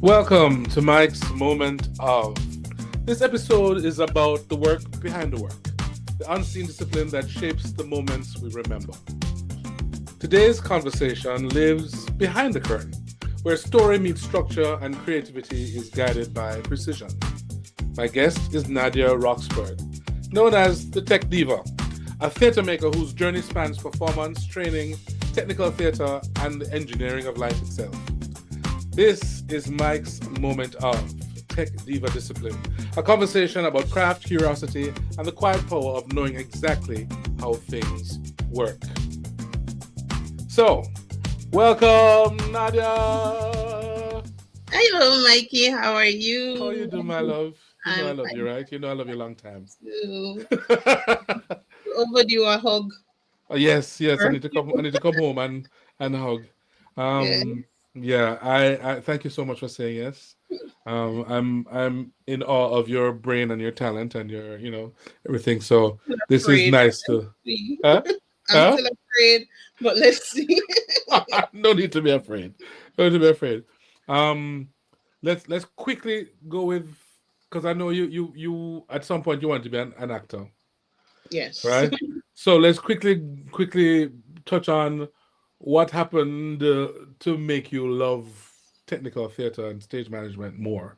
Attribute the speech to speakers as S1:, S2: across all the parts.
S1: Welcome to Mike's Moment of. This episode is about the work behind the work, the unseen discipline that shapes the moments we remember. Today's conversation lives behind the curtain, where story meets structure and creativity is guided by precision. My guest is Nadia Roxburgh, known as the Tech Diva, a theatre maker whose journey spans performance, training, technical theatre, and the engineering of life itself. This is Mike's Moment of Tech Diva Discipline, a conversation about craft, curiosity, and the quiet power of knowing exactly how things work. So, welcome, Nadia.
S2: Hello, Mikey. How are you?
S1: How you doing, my love? You know I love
S2: fine.
S1: you, right? You know I love you a long time.
S2: Too. Overdue a hug.
S1: Yes. I need to come home and hug.
S2: Yeah.
S1: Yeah, I thank you so much for saying yes. I'm in awe of your brain and your talent and your, everything. So this is
S2: Afraid.
S1: nice to,
S2: See?
S1: huh?
S2: I'm
S1: Huh?
S2: still afraid, but let's see.
S1: No need to be afraid. No need to be afraid. Um, let's quickly go with, because I know you at some point you want to be an actor,
S2: Yes.
S1: right? So let's quickly touch on what happened to make you love technical theater and stage management more.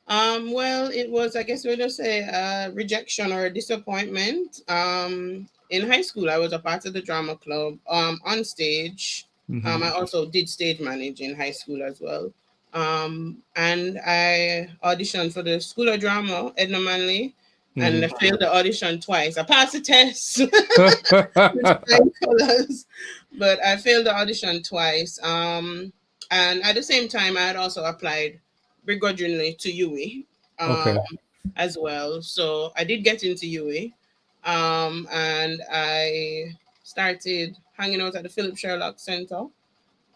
S2: Well, it was, I guess we'll just say, rejection or disappointment. In high school, I was a part of the drama club. On stage,
S1: Mhm.
S2: I also did stage manage in high school as well. And I auditioned for the School of Drama, Edna Manley, and I failed the audition twice. I passed the test with flying colors, but I failed the audition twice. And at the same time, I had also applied begrudgingly to UE
S1: Okay.
S2: as well. So I did get into UE, and I started hanging out at the Philip Sherlock Center,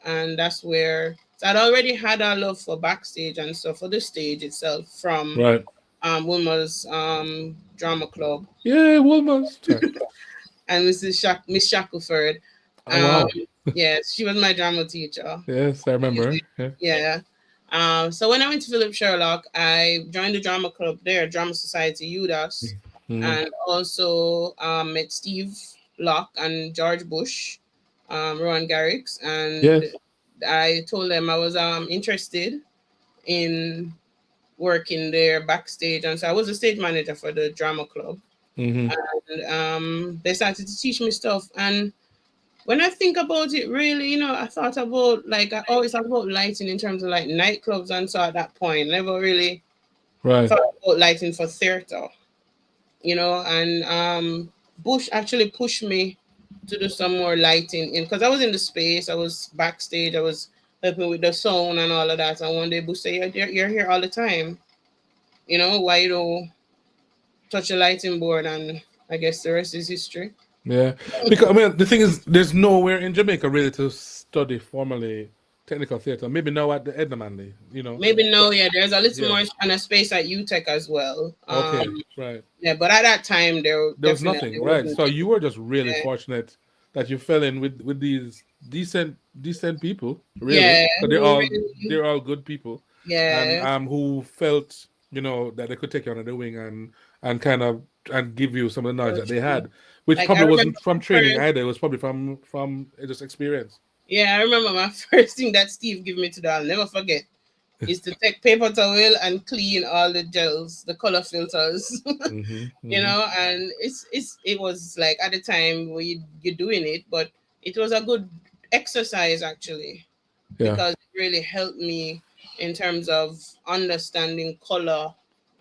S2: and that's where so I'd already had a love for backstage and so for the stage itself from
S1: Right.
S2: Wilma's drama club
S1: Yeah, Wilma's. Sorry.
S2: and Miss Shackelford.
S1: Oh
S2: Um,
S1: wow.
S2: yes, she was my drama teacher.
S1: Yes, I remember. Yeah.
S2: Yeah. So when I went to Philip Sherlock, I joined the drama club there, Drama Society UDAS,
S1: Mhm.
S2: and also met Steve Locke and George Bush, Rowan Garrix, and
S1: Yes.
S2: I told them I was interested in working there backstage, and so I was a stage manager for the drama club,
S1: Hmm.
S2: and they started to teach me stuff. And when I think about it, really, I thought about I always thought about lighting in terms of like nightclubs, and so at that point, never really
S1: Right.
S2: thought about lighting for theater, and Bush actually pushed me to do some more lighting in because I was in the space, I was backstage, I was helping with the sound and all of that. And one day Bush said, you're here all the time, why you don't touch a lighting board? And I guess the rest is history.
S1: Yeah. Because I mean the thing is there's nowhere in Jamaica really to study formally technical theater. Maybe now at the Edna Manley.
S2: Maybe
S1: But
S2: no, yeah, there's a little
S1: yeah.
S2: more kind of space at UTech as well.
S1: Okay. Right.
S2: Yeah, but at that time there
S1: There was
S2: definitely
S1: nothing, right?
S2: wasn't.
S1: So you were just really
S2: Yeah,
S1: fortunate that you fell in with these decent people, really,
S2: yeah,
S1: because
S2: who really,
S1: they're all good people, and
S2: yeah,
S1: who felt that they could take you under the wing and kind of and give you some of the knowledge
S2: so
S1: that they
S2: true.
S1: had, which
S2: Like I
S1: probably
S2: remember
S1: wasn't from
S2: my
S1: training
S2: first,
S1: either. It was probably from just experience.
S2: yeah, I remember my first thing that Steve gave me to do, I'll never forget, is to take paper towel and clean all the gels, the color filters,
S1: Hmm. Hmm.
S2: and it was like at the time where you're doing it, but it was a good exercise actually
S1: Yeah.
S2: because it really helped me in terms of understanding color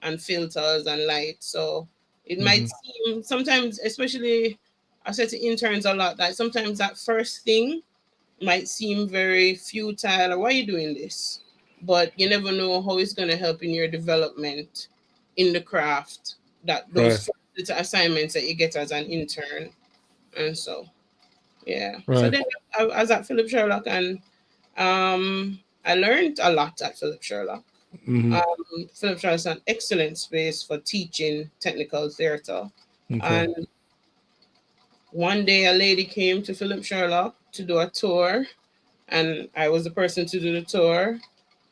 S2: and filters and light. So it might
S1: Hmm.
S2: seem sometimes, especially I said to interns a lot, that sometimes that first thing might seem very futile or why are you doing this? But you never know how it's going to help in your development in the craft, that
S1: Right.
S2: those little assignments that you get as an intern. And so, yeah. So
S1: Right.
S2: then I was at Philip Sherlock, and I learned a lot at Philip Sherlock.
S1: Mm-hmm.
S2: Philip Sherlock is an excellent space for teaching technical theater.
S1: Okay.
S2: And one day a lady came to Philip Sherlock to do a tour, and I was the person to do the tour.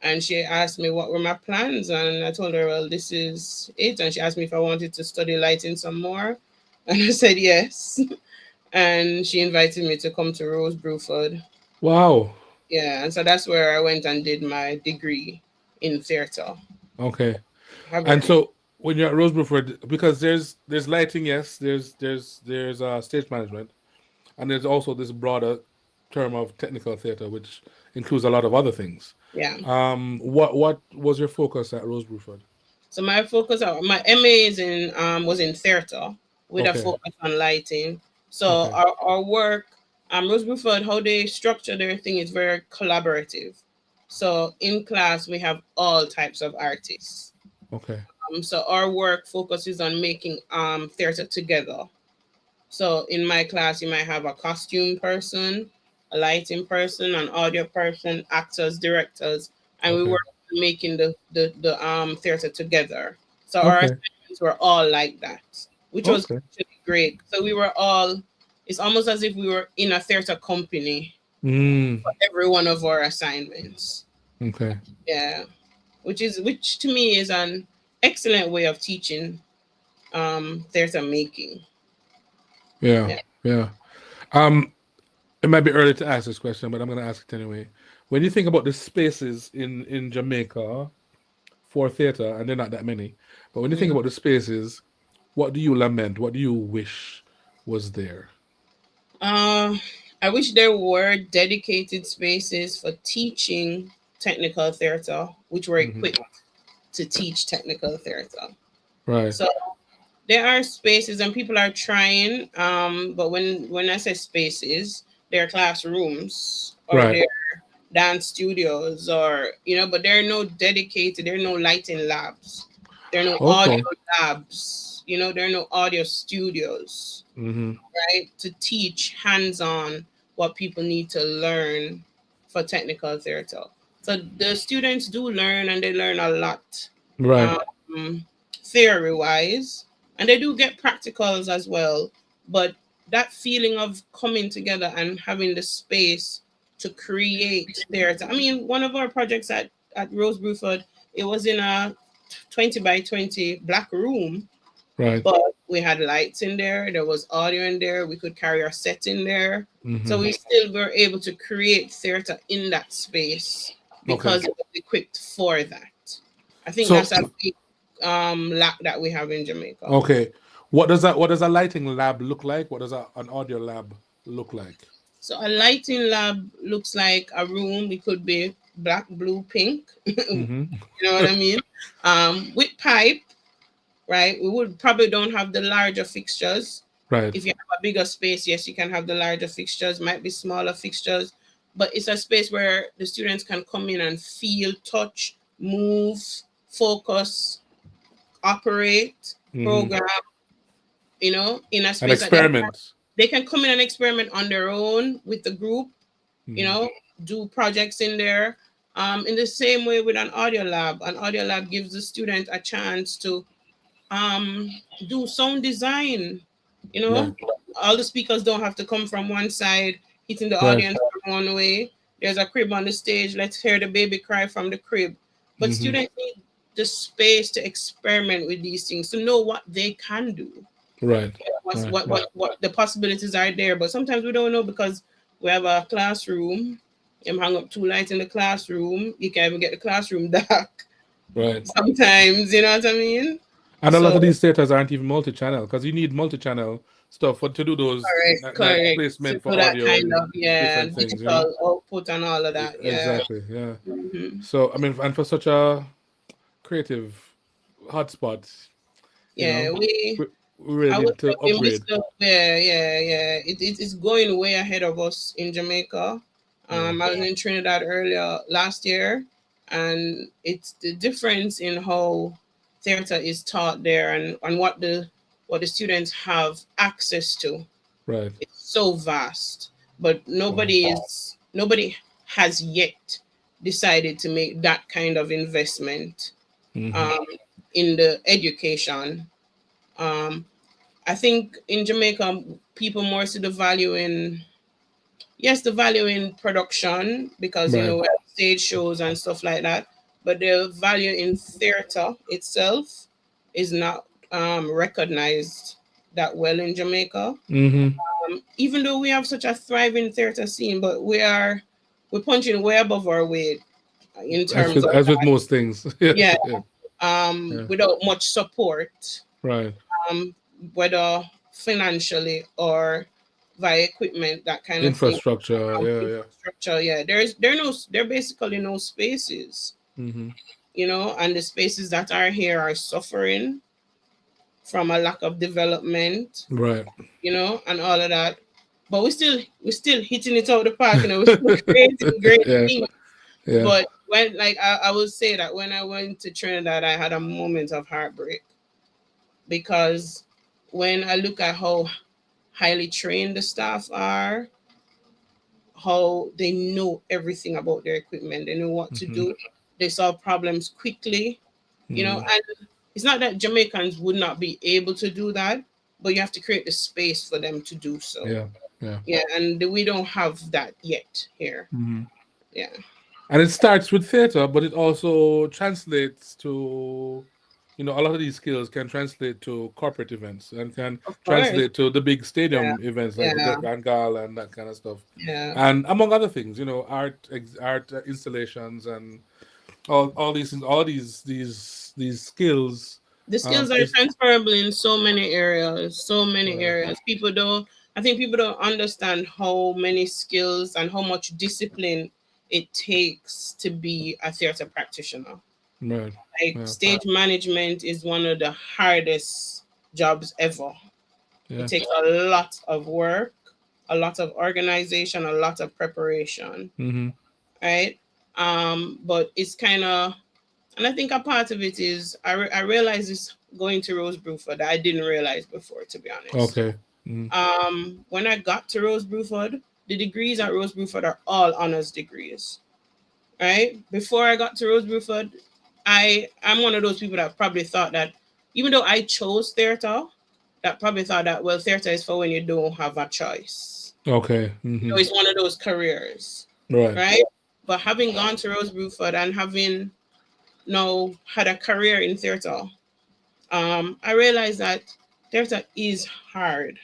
S2: And she asked me what were my plans, and I told her, well, this is it. And she asked me if I wanted to study lighting some more, and I said yes. And she invited me to come to Rose Bruford.
S1: Wow.
S2: Yeah, and so that's where I went and did my degree in theater.
S1: Okay. And
S2: Having,
S1: so when you're at Rosebruford, because there's lighting, yes, there's stage management, and there's also this broader term of technical theater, which includes a lot of other things.
S2: yeah.
S1: What was your focus at Rosebruford?
S2: So my focus, my MA is in was in theater with a
S1: Okay.
S2: focus on lighting. So
S1: Okay.
S2: our work, Rose Bruford, how they structure their thing is very collaborative. So in class we have all types of artists.
S1: Okay.
S2: So our work focuses on making theater together. So in my class, you might have a costume person, a lighting person, an audio person, actors, directors, and we
S1: Okay.
S2: work on making the theater together. So our
S1: Okay.
S2: assignments were all like that, which was
S1: Okay.
S2: actually great. So we were all. It's almost as if we were in a theater company
S1: Mm.
S2: for every one of our assignments.
S1: Okay.
S2: Yeah, which to me is an excellent way of teaching theater making.
S1: Yeah.
S2: Yeah.
S1: Yeah. Um, it might be early to ask this question, but I'm gonna ask it anyway. When you think about the spaces in Jamaica for theater, and they're not that many, but when you think
S2: Mm.
S1: about the spaces, what do you lament? What do you wish was there?
S2: Uh, I wish there were dedicated spaces for teaching technical theater, which were
S1: Hmm.
S2: equipped to teach technical theater.
S1: Right.
S2: So there are spaces and people are trying, but when I say spaces, they're classrooms or
S1: Right.
S2: they're dance studios or but there are no dedicated, there are no lighting labs, there are no audio
S1: Okay.
S2: labs, there are no audio studios,
S1: Hmm.
S2: right? To teach hands-on what people need to learn for technical theater. So the students do learn and they learn a lot,
S1: Right.
S2: um, theory-wise, and they do get practicals as well. But that feeling of coming together and having the space to create theater. I mean, one of our projects at Rose Bruford, it was in a 20 by 20 black room,
S1: Right.
S2: but we had lights in there was audio in there, we could carry our set in there, so
S1: Hmm.
S2: we still were able to create theater in that space
S1: Okay.
S2: because it was equipped for that. I think
S1: So,
S2: that's a big lack that we have in Jamaica.
S1: okay, what does a lighting lab look like? What does an audio lab look like?
S2: So a lighting lab looks like a room. It could be black, blue, pink. You
S1: Hmm.
S2: know what I mean? With pipe, right? We would probably don't have the larger fixtures.
S1: Right.
S2: If you have a bigger space, yes, you can have the larger fixtures, might be smaller fixtures, but it's a space where the students can come in and feel, touch, move, focus, operate,
S1: Hmm.
S2: program, in a
S1: An
S2: space that
S1: experiment.
S2: they can come in and experiment on their own with the group, you
S1: Hmm.
S2: know, do projects in there. In the same way with an audio lab gives the student a chance to um do sound design, you
S1: Right.
S2: know all the speakers don't have to come from one side hitting the
S1: Right.
S2: audience from one way. There's a crib on the stage, let's hear the baby cry from the crib. But
S1: Hmm.
S2: students need the space to experiment with these things, to know what they can do,
S1: Right.
S2: what's,
S1: Right. Right.
S2: what the possibilities are there. But sometimes we don't know because we have a classroom, you hang up two lights in the classroom, you can't even get the classroom dark
S1: Right.
S2: sometimes, you know what I mean?
S1: And a lot
S2: So
S1: of these theaters aren't even multi-channel because you need multi-channel stuff for to do those
S2: correct,
S1: like
S2: correct. To
S1: placement for
S2: do that
S1: audio
S2: kind
S1: and
S2: of, yeah,
S1: different things, you know?
S2: digital output and all of that. Yeah.
S1: Exactly. Yeah.
S2: Hmm.
S1: So I mean, and for such a creative hotspot, you
S2: Yeah,
S1: know, we really
S2: I would
S1: need
S2: say
S1: to
S2: we missed
S1: upgrade.
S2: the, yeah, yeah, yeah. It's going way ahead of us in Jamaica.
S1: Yeah.
S2: I was in Trinidad earlier last year, and it's the difference in how theater is taught there, and what the students have access to.
S1: Right.
S2: It's so vast, but nobody has yet decided to make that kind of investment in the education. I think in Jamaica, people more see the value in, yes, the value in production, because
S1: Right.
S2: we have stage shows and stuff like that, but the value in theater itself is not recognized that well in Jamaica. Even though we have such a thriving theater scene, but we're punching way above our weight in terms of
S1: As with most things.
S2: yeah,
S1: Yeah.
S2: without much support,
S1: Right.
S2: whether financially or via equipment, that kind of thing.
S1: Infrastructure. Yeah.
S2: Infrastructure, yeah. There are basically no spaces, and the spaces that are here are suffering from a lack of development,
S1: Right.
S2: and all of that. But we're still hitting it out of the park, we're still creating great
S1: Yeah.
S2: things.
S1: Yeah.
S2: But when, like, I would say that when I went to Trinidad, I had a moment of heartbreak, because when I look at how highly trained the staff are, how they know everything about their equipment, they know what to do, they solve problems quickly, and it's not that Jamaicans would not be able to do that, but you have to create the space for them to do so.
S1: Yeah.
S2: And we don't have that yet here. Yeah.
S1: And it starts with theater, but it also translates to, a lot of these skills can translate to corporate events and can translate to the big stadium events like the Grand Gala and that kind of stuff.
S2: Yeah.
S1: And among other things, art installations and all these things, all these skills.
S2: The skills are transferable in so many areas. I think people don't understand how many skills and how much discipline it takes to be a theater practitioner.
S1: Right.
S2: Like stage management is one of the hardest jobs ever. It takes a lot of work, a lot of organization, a lot of preparation. Right. But it's kind of, and I think a part of it is I realized this going to Rose Bruford that I didn't realize before, to be honest.
S1: Okay.
S2: When I got to Rose Bruford, the degrees at Rose Bruford are all honors degrees. Right? Before I got to Rose Bruford, I'm one of those people that probably thought that, even though I chose theater, that probably thought that, well, theater is for when you don't have a choice.
S1: Okay.
S2: So it's one of those careers.
S1: Right?
S2: But having gone to Rose Bruford and having now had a career in theater, I realized that theater is hard.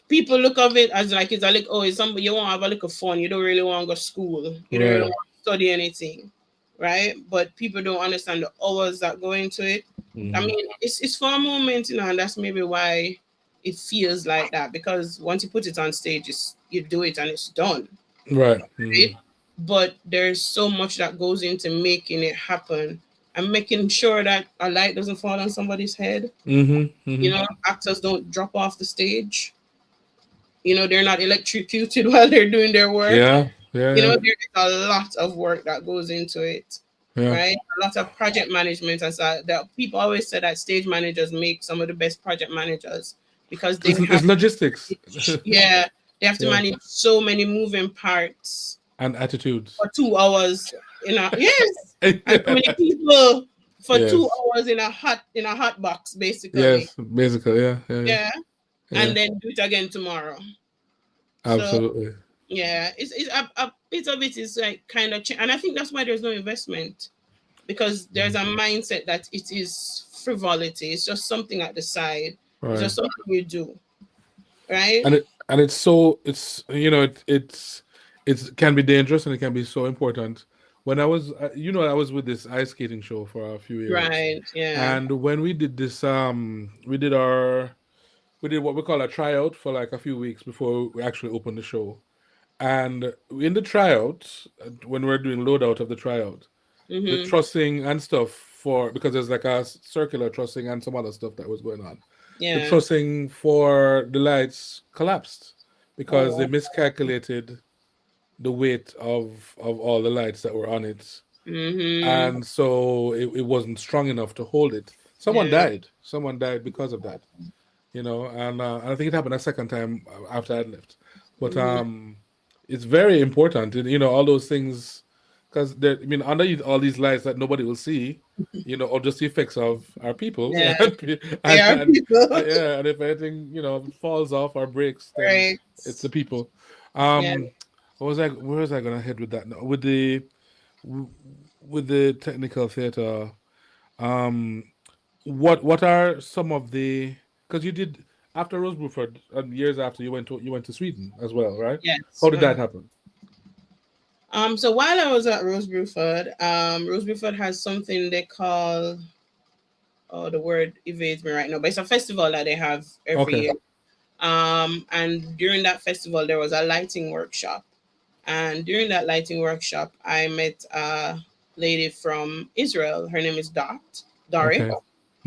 S2: People look of it as like, it's like, oh, it's somebody you want to have a little fun. You don't really want to go to school. You don't really want to study anything, right? But people don't understand the hours that go into it. I mean, it's for a moment, and that's maybe why it feels like that, because once you put it on stage, you do it and it's done.
S1: Right.
S2: But there's so much that goes into making it happen and making sure that a light doesn't fall on somebody's head. Actors don't drop off the stage. They're not electrocuted while they're doing their work. There's a lot of work that goes into it. Right? A lot of project management, and so that people always say that stage managers make some of the best project managers, because
S1: it's logistics.
S2: They have to manage so many moving parts
S1: and attitudes
S2: for 2 hours and so many people for 2 hours in a hot box, basically.
S1: Yeah.
S2: And then do it again tomorrow.
S1: Absolutely.
S2: So, it's a bit of it is like kind of and I think that's why there's no investment, because there's a mindset that it is frivolity. It's just something at the side. Right. It's just something you do, right?
S1: And it's so it can be dangerous, and it can be so important. When I was I was with this ice skating show for a few years,
S2: right? Yeah.
S1: And when we did this, we did what we call a tryout for like a few weeks before we actually opened the show. And in the tryout, when we're doing loadout of the tryout, the trussing and stuff because there's like a circular trussing and some other stuff that was going on. The trussing for the lights collapsed because they miscalculated the weight of all the lights that were on it.
S2: Mm-hmm.
S1: and so it wasn't strong enough to hold it. Someone
S2: Yeah.
S1: died. Someone died because of that. And I think it happened a second time after I left. But
S2: Mm-hmm.
S1: it's very important, all those things, because underneath all these lights that nobody will see, or just the effects of our people,
S2: Yeah. They
S1: and,
S2: are people.
S1: yeah, and if anything, falls off or breaks, then
S2: Right.
S1: it's the people.
S2: Yeah.
S1: Um, where was I gonna head with that? No, with the technical theater. Um, what are some of the, because you did after Rose Bruford, and years after you went to Sweden as well, right?
S2: Yes.
S1: How did that happen?
S2: So while I was at Rose Bruford has something they call, oh, the word evades me right now, but it's a festival that they have every
S1: Okay.
S2: year. And during that festival, there was a lighting workshop. And during that lighting workshop, I met a lady from Israel. Her name is Dorit.
S1: Okay.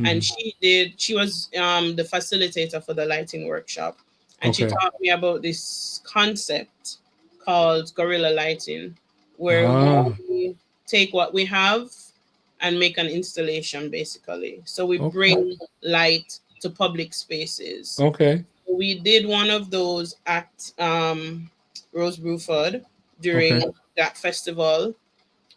S2: And
S1: Hmm.
S2: she was the facilitator for the lighting workshop. And she
S1: Okay.
S2: taught me about this concept called guerrilla lighting, where
S1: Ah.
S2: we take what we have and make an installation basically. So we
S1: Okay.
S2: bring light to public spaces.
S1: Okay.
S2: We did one of those at Rose Bruford
S1: Okay.
S2: during that festival,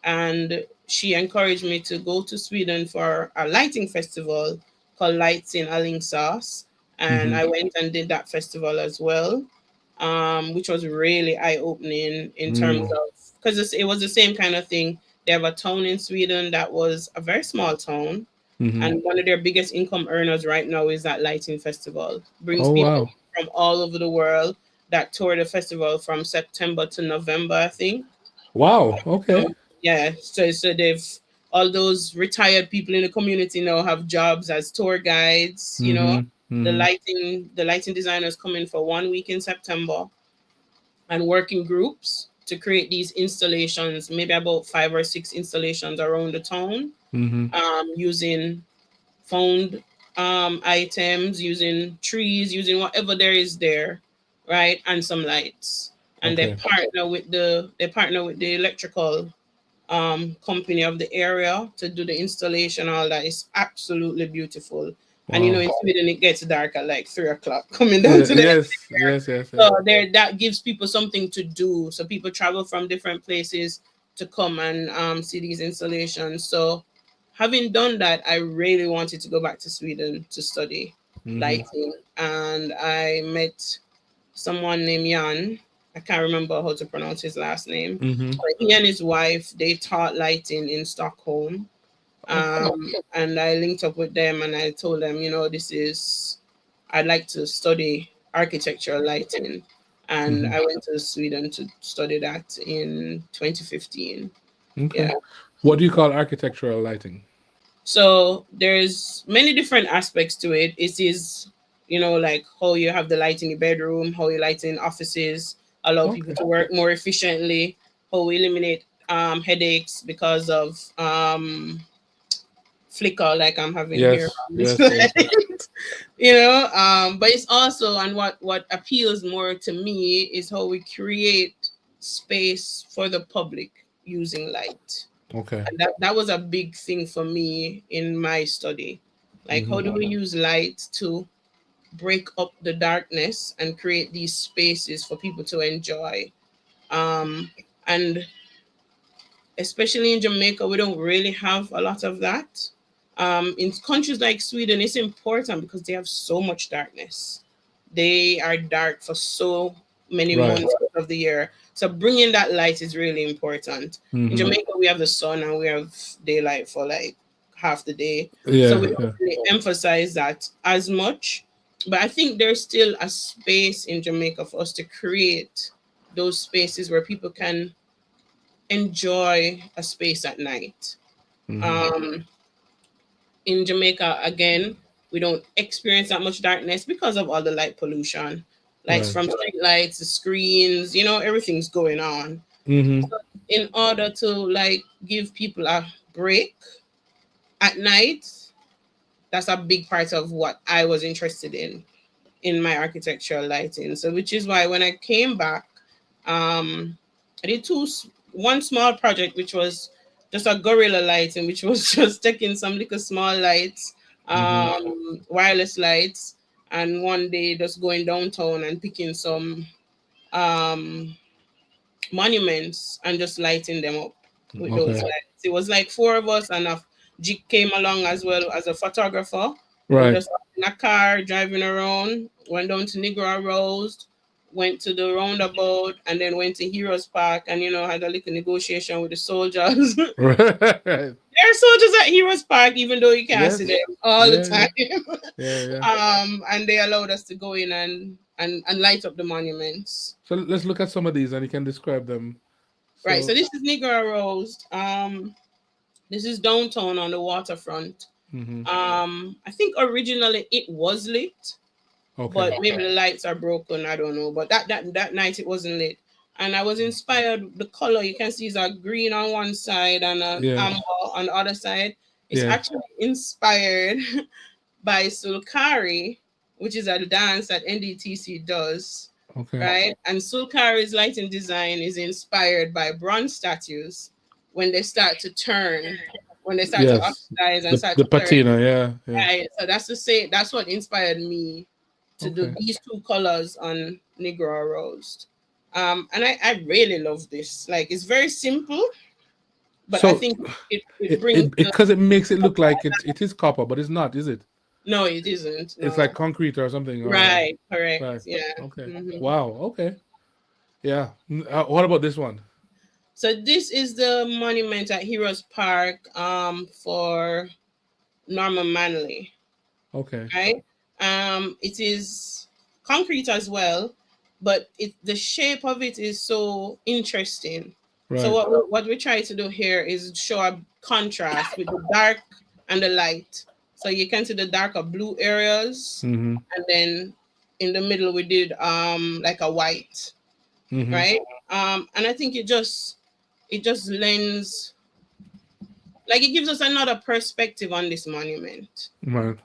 S2: and she encouraged me to go to Sweden for a lighting festival called Lights in Alingsås, and
S1: Hmm.
S2: I went and did that festival as well, which was really eye opening in terms
S1: Mm.
S2: of, because it was the same kind of thing. They have a town in Sweden that was a very small town,
S1: Hmm.
S2: and one of their biggest income earners right now is that lighting festival. Brings
S1: Oh
S2: people
S1: wow.
S2: from all over the world that tour the festival from September to November, I think.
S1: Wow. Okay.
S2: Yeah, so they've, all those retired people in the community now have jobs as tour guides.
S1: Hmm.
S2: The
S1: Hmm.
S2: lighting designers come in for 1 week in September and work in groups to create these installations, maybe about 5 or 6 installations around the town,
S1: Hmm.
S2: using found items, using trees, using whatever there is there, right, and some lights. And
S1: Okay.
S2: they partner with the electrical company of the area to do the installation. All that is absolutely beautiful. And
S1: Wow.
S2: in Sweden it gets dark at like 3 o'clock coming down
S1: Yeah,
S2: to the
S1: yes. Yes. Yes. Yes.
S2: so there, that gives people something to do. So people travel from different places to come and see these installations. So having done that, I really wanted to go back to Sweden to study
S1: Hmm.
S2: lighting. And I met someone named Jan. I can't remember how to pronounce his last name.
S1: Hmm.
S2: But he and his wife, they taught lighting in Stockholm.
S1: Okay.
S2: And I linked up with them and I told them, I'd like to study architectural lighting. And
S1: Hmm.
S2: I went to Sweden to study that in 2015. Yeah.
S1: Okay. What do you call architectural lighting?
S2: So there's many different aspects to it. It is, like how you have the light in your bedroom, how you light in offices, allow people
S1: Okay.
S2: to work more efficiently, how we eliminate headaches because of flicker like I'm having here
S1: Yes.
S2: on this
S1: Yes. Yes. Yes.
S2: slide. But it's also, and what appeals more to me is how we create space for the public using light.
S1: Okay.
S2: And that was a big thing for me in my study. Like, how
S1: Hmm.
S2: do we use light to break up the darkness and create these spaces for people to enjoy? And especially in Jamaica, we don't really have a lot of that. In countries like Sweden, it's important because they have so much darkness. They are dark for so many
S1: Right.
S2: months of the year. So bringing that light is really important. In
S1: Hmm.
S2: Jamaica, we have the sun and we have daylight for like half the day. So we
S1: Yeah.
S2: don't
S1: Yeah.
S2: really emphasize that as much. But I think there's still a space in Jamaica for us to create those spaces where people can enjoy a space at night.
S1: Hmm.
S2: Um, in Jamaica, again, we don't experience that much darkness because of all the light pollution, lights
S1: Right.
S2: from street lights, the screens, everything's going on.
S1: Hmm.
S2: In order to like give people a break at night, that's a big part of what I was interested in my architectural lighting. So, which is why when I came back, I did one small project, which was just a gorilla lighting, which was just taking some little small lights, wireless lights, and one day just going downtown and picking some monuments and just lighting them up with those lights. It was like four of us, and a Jig came along as well as a photographer. We just in a car driving around, went down to Negro Rose, went to the roundabout, and then went to Heroes Park, and had a little negotiation with the soldiers. There are soldiers at Heroes Park, even though you can't see them all the time. And they allowed us to go in and light up the monuments.
S1: So let's look at some of these, and you can describe them.
S2: Right. So this is Negro Rose. This is downtown on the waterfront. I think originally it was lit, but maybe the lights are broken. I don't know. But that night it wasn't lit, and I was inspired. The color you can see is a green on one side and amber on the other side. It's actually inspired by Sulkari, which is a dance that NDTC does. Right, and Sulkari's lighting design is inspired by bronze statues when they start to turn. When they start to oxidize and start to
S1: patina,
S2: Right. So that's what inspired me to do these two colors on Negro Rose. And I really love this. Like, it's very simple, but I think it brings
S1: because it makes it look like it is copper, but it's not, is it?
S2: No, it isn't. No.
S1: It's like concrete or something.
S2: Right. Correct. Right. Yeah.
S1: Okay. Wow. Okay. Yeah. What about this one?
S2: So this is the monument at Heroes Park for Norman Manley.
S1: Okay.
S2: Right? It is concrete as well, but the shape of it is so interesting. Right. So what we try to do here is show a contrast with the dark and the light. So you can see the darker blue areas, and then in the middle we did like a white, right? And I think it just lends, like, it gives us another perspective on this monument.
S1: Right.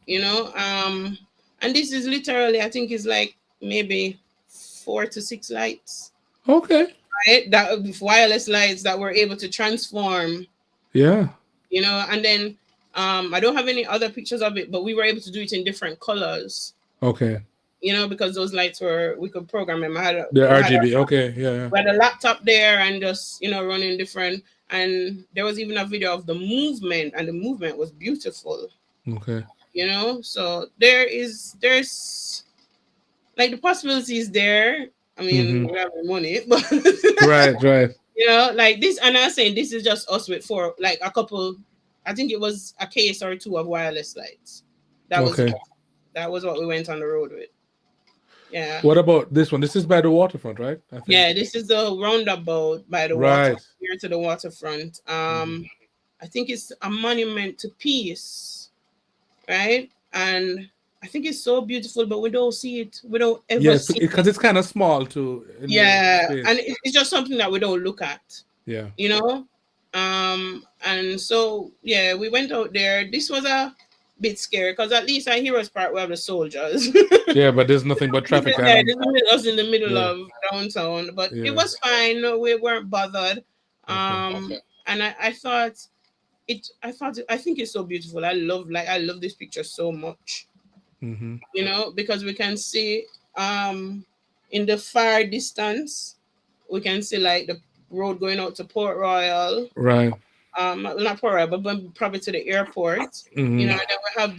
S2: And this is literally, I think, is like maybe 4 to 6 lights.
S1: Okay.
S2: Right? That wireless lights that were able to transform.
S1: Yeah.
S2: And then I don't have any other pictures of it, but we were able to do it in different colors.
S1: Okay.
S2: Because those lights we could program them.
S1: They're RGB. Okay. Yeah.
S2: We had a laptop there and just, running different. And there was even a video of the movement, and the movement was beautiful.
S1: Okay.
S2: So there's like the possibilities there. I mean, we have the money, but
S1: right.
S2: Like this, and I was saying this is just us with a couple. I think it was a case or two of wireless lights. That was what we went on the road with. Yeah.
S1: What about this one? This is by the waterfront, right? I think.
S2: Yeah, this is the roundabout by the water, here to the waterfront. I think it's a monument to peace, right? And I think it's so beautiful, but we don't see it. We don't ever see it.
S1: Because it's kind of small too.
S2: And it's just something that we don't look at.
S1: Yeah.
S2: And so, we went out there. This was a bit scary because at least at Heroes Park we have the soldiers.
S1: Yeah, but there's nothing but traffic.
S2: There's us in the middle of downtown, but it was fine. No, we weren't bothered. And I think it's so beautiful. I love this picture so much. Because we can see in the far distance, we can see like the road going out to Port Royal.
S1: Right.
S2: Not Port Royal, but probably to the airport. And then we have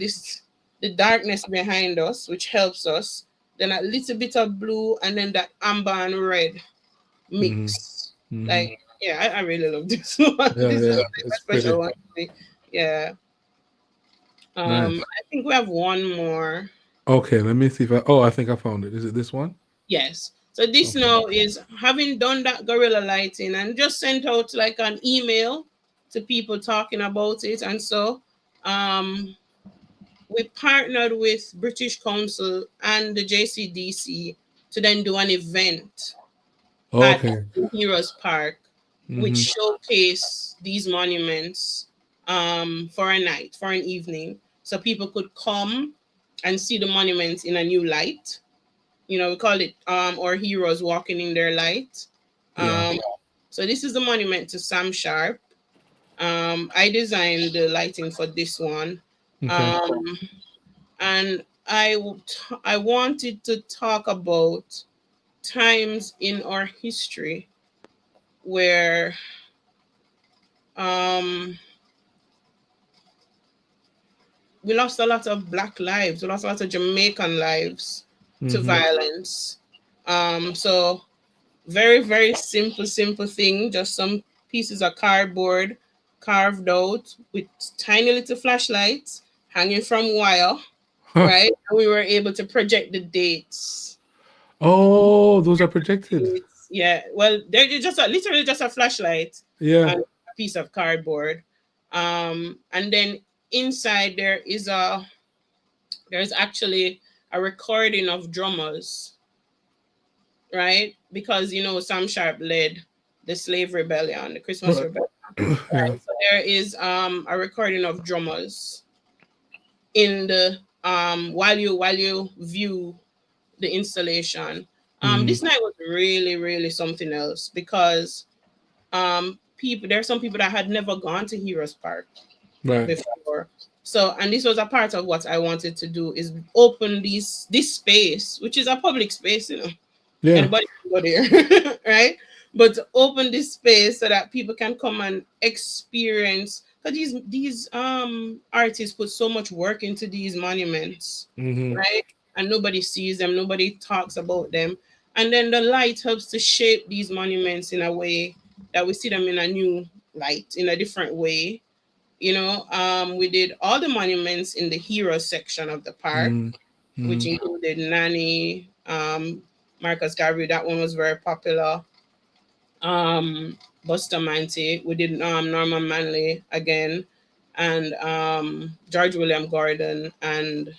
S2: the darkness behind us, which helps us. Then a little bit of blue, and then that amber and red mix. Like, I really love this one. This is a special one. Yeah. Nice. I think we have one more.
S1: Okay, let me see if I think I found it. Is it this one?
S2: Yes. So this now is having done that guerrilla lighting and just sent out like an email to people talking about it. And so we partnered with British Council and the JCDC to then do an event at Heroes Park, which showcase these monuments for a night, for an evening. So people could come and see the monuments in a new light. We call it our heroes walking in their light. So this is the monument to Sam Sharp. I designed the lighting for this one.
S1: Okay.
S2: Um, and I wanted to talk about times in our history where um, we lost a lot of Black lives, we lost a lot of Jamaican lives to
S1: Mm-hmm.
S2: violence. So very, very simple thing, just some pieces of cardboard carved out with tiny little flashlights hanging from wire, right? And we were able to project the dates.
S1: Oh, those are projected.
S2: Yeah, well, they're just literally just a flashlight
S1: Yeah.
S2: and a piece of cardboard. And then inside there's actually a recording of drummers, right? Because Sam Sharp led the slave rebellion, the Christmas
S1: Right.
S2: rebellion.
S1: Yeah.
S2: Right. So there is a recording of drummers in the while you view the installation.
S1: Mm.
S2: This night was really, really something else because there are some people that had never gone to Heroes Park
S1: Right.
S2: before. So, and this was a part of what I wanted to do is open this space, which is a public space,
S1: Yeah.
S2: anybody can go there, right? But to open this space so that people can come and experience, because these artists put so much work into these monuments,
S1: Mm-hmm.
S2: right? And nobody sees them, nobody talks about them. And then the light helps to shape these monuments in a way that we see them in a new light, in a different way. We did all the monuments in the hero section of the park, which
S1: Mm-hmm.
S2: included Nanny, Marcus Garvey. That one was very popular. Bustamante. We did Norman Manley again, and George William Gordon, and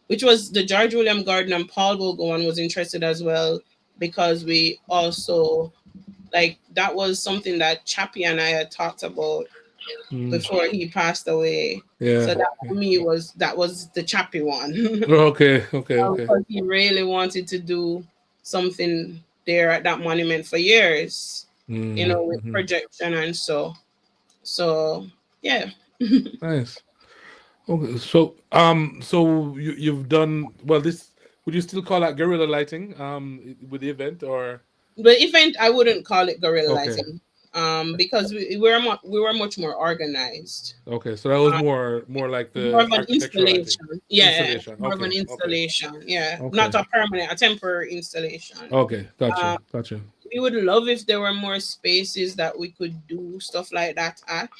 S2: which was the George William Gordon and Paul Bogle one was interested as well because we also like that was something that Chappie and I had talked about
S1: Mm.
S2: before he passed away.
S1: Yeah.
S2: So that for me was the Chappie one.
S1: Okay. Okay. Okay.
S2: Because he really wanted to do something there at that monument for years, with
S1: Mm-hmm.
S2: projection and so yeah.
S1: Nice. Okay. So you've done well. This would you still call that guerrilla lighting? With the event or
S2: The event I wouldn't call it guerrilla
S1: okay.
S2: lighting, because we were much more organized.
S1: Okay. So that was
S2: Um,
S1: more like
S2: More
S1: the
S2: of an
S1: architectural lighting.
S2: installation, yeah,
S1: Installation.
S2: more of an
S1: Okay. Okay.
S2: installation, yeah, not
S1: Okay.
S2: a permanent, a temporary installation.
S1: Okay. Gotcha.
S2: Um,
S1: Gotcha.
S2: we would love if there were more spaces that we could do stuff like that at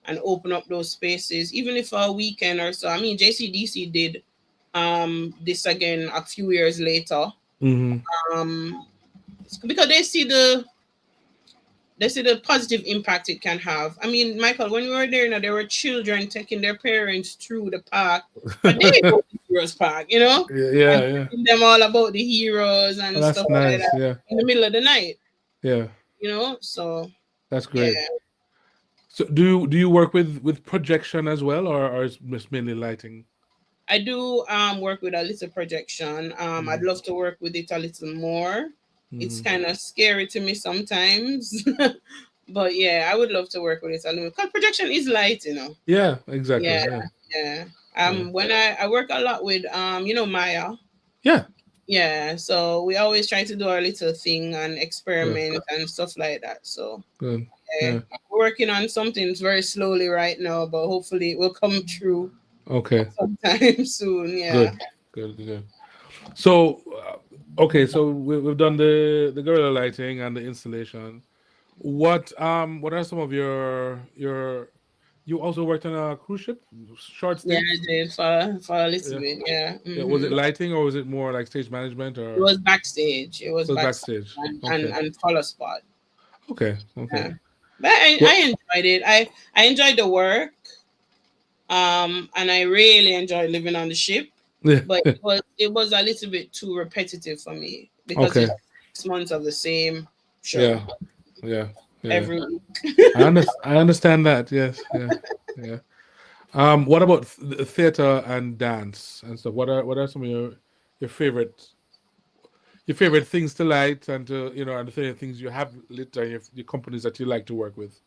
S2: and open up those spaces, even if for a weekend or so. I mean, JCDC did this again a few years later,
S1: Mm-hmm.
S2: um, because they see the positive impact it can have. I mean, Michael, when we were there, there were children taking their parents through the park, but they go to Heroes Park,
S1: Yeah. Yeah.
S2: and
S1: Yeah.
S2: telling them all about the heroes
S1: Oh,
S2: and
S1: that's
S2: stuff like
S1: nice.
S2: that
S1: Yeah.
S2: in the middle of the night,
S1: Yeah.
S2: So
S1: That's
S2: yeah.
S1: great. So do you work with projection as well, or is it mainly lighting?
S2: I do work with a little projection. I'd
S1: Mm-hmm.
S2: love to work with it a little more. It's
S1: Mm-hmm.
S2: kind of scary to me sometimes, but yeah, I would love to work with it a little. Because projection is light.
S1: Yeah. Exactly.
S2: Yeah,
S1: Yeah.
S2: yeah.
S1: Yeah.
S2: When I work a lot with Maya.
S1: Yeah.
S2: Yeah, so we always try to do our little thing and
S1: Good.
S2: experiment and stuff like that. So
S1: Good.
S2: yeah,
S1: Yeah.
S2: we're working on something very slowly right now, but hopefully it will come true
S1: Okay.
S2: sometime soon. Yeah.
S1: Good. Good. Good. So, okay. So we've done the guerrilla lighting and the installation. What are some of your you also worked on a cruise ship, short
S2: Yeah,
S1: stint?
S2: I did for a little
S1: Yeah.
S2: bit. Yeah.
S1: Yeah. Was it
S2: Hmm.
S1: lighting or was it more like stage management
S2: It
S1: or
S2: was backstage. It was
S1: it was
S2: backstage
S1: backstage?
S2: and
S1: Okay.
S2: color spot.
S1: Okay. Okay.
S2: Yeah. But I,
S1: Well,
S2: I enjoyed it. I enjoyed the work. And I really enjoyed living on the ship.
S1: yeah.
S2: But it was a little bit too repetitive for me because
S1: Okay.
S2: it's 6 months of the same show
S1: Yeah. Yeah. Yeah.
S2: every week.
S1: I understand that. Yes. Yeah. Yeah. What about theater and dance and stuff? What are some of your favorite things to light and to and the favorite things you have lit and your companies that you like to work with?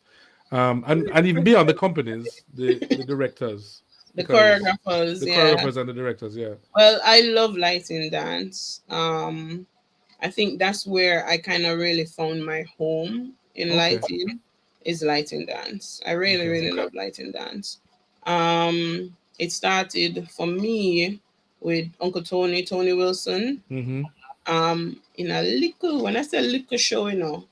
S1: And even beyond the companies, the directors,
S2: The
S1: because
S2: choreographers,
S1: the
S2: yeah.
S1: choreographers and the directors, yeah.
S2: Well, I love lighting dance. I think that's where I kind of really found my home in
S1: Okay.
S2: lighting, is lighting dance. I really,
S1: Okay.
S2: really love lighting dance. It started for me with Uncle Tony Wilson.
S1: Mm-hmm.
S2: In a little, when I say little show,